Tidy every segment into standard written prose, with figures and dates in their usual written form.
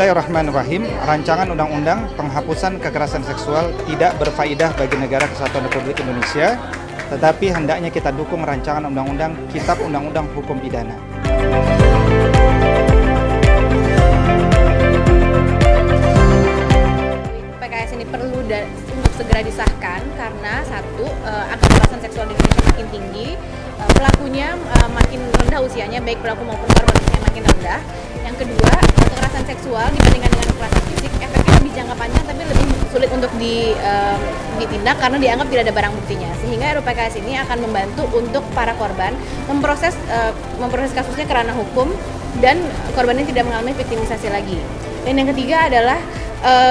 Bismillahirrahmanirrahim. Rancangan Undang-Undang Penghapusan Kekerasan Seksual tidak berfaedah bagi Negara Kesatuan Republik Indonesia, tetapi hendaknya kita dukung rancangan Undang-Undang Kitab Undang-Undang Hukum Pidana. PKS ini perlu untuk segera disahkan karena satu, angka kekerasan seksual di Indonesia makin tinggi, pelakunya makin rendah usianya, baik pelaku maupun korban usianya makin rendah. Yang kedua, kekerasan seksual dibandingkan dengan kekerasan fisik efeknya lebih jangka panjang tapi lebih sulit untuk ditindak karena dianggap tidak ada barang buktinya. Sehingga RUU-PKS ini akan membantu untuk para korban memproses kasusnya ke ranah hukum dan korban ini tidak mengalami viktimisasi lagi. Dan yang ketiga adalah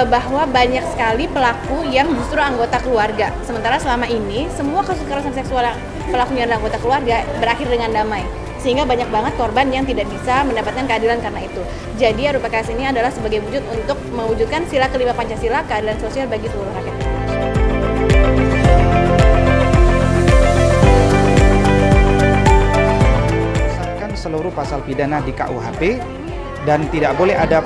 bahwa banyak sekali pelaku yang justru anggota keluarga. Sementara selama ini semua kasus kekerasan seksual yang pelakunya adalah anggota keluarga berakhir dengan damai. Sehingga banyak banget korban yang tidak bisa mendapatkan keadilan karena itu. Jadi RUU-PKS ini adalah sebagai wujud untuk mewujudkan sila kelima Pancasila, keadilan sosial bagi seluruh rakyat Indonesia. Disahkan seluruh pasal pidana di KUHP dan tidak boleh ada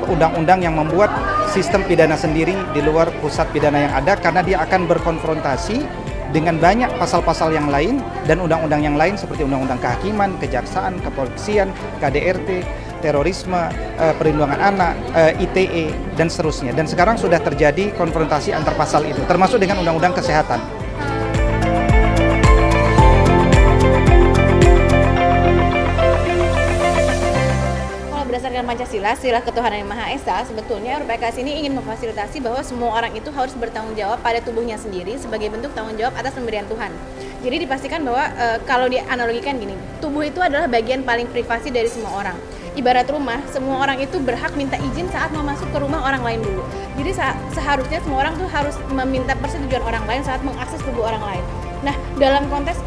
undang-undang yang membuat sistem pidana sendiri di luar pusat pidana yang ada, karena dia akan berkonfrontasi dengan banyak pasal-pasal yang lain dan undang-undang yang lain seperti undang-undang kehakiman, kejaksaan, kepolisian, KDRT, terorisme, perlindungan anak, ITE, dan seterusnya. Dan sekarang sudah terjadi konfrontasi antar pasal itu, termasuk dengan undang-undang kesehatan. Berdasarkan Pancasila, sila ketuhanan yang Maha Esa, sebetulnya RUU-PKS ini ingin memfasilitasi bahwa semua orang itu harus bertanggung jawab pada tubuhnya sendiri sebagai bentuk tanggung jawab atas pemberian Tuhan. Jadi dipastikan bahwa kalau dianalogikan gini, tubuh itu adalah bagian paling privasi dari semua orang. Ibarat rumah, semua orang itu berhak minta izin saat mau masuk ke rumah orang lain dulu. Jadi seharusnya semua orang tuh harus meminta persetujuan orang lain saat mengakses tubuh orang lain. Nah, dalam konteks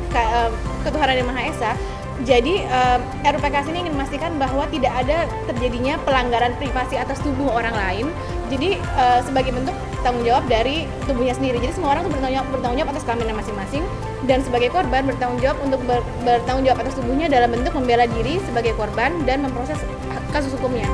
ketuhanan yang Maha Esa, jadi RUU-PKS ini ingin memastikan bahwa tidak ada terjadinya pelanggaran privasi atas tubuh orang lain. Jadi sebagai bentuk tanggung jawab dari tubuhnya sendiri. Jadi semua orang tuh bertanggung jawab atas kelaminnya masing-masing, dan sebagai korban bertanggung jawab untuk bertanggung jawab atas tubuhnya dalam bentuk membela diri sebagai korban dan memproses kasus hukumnya.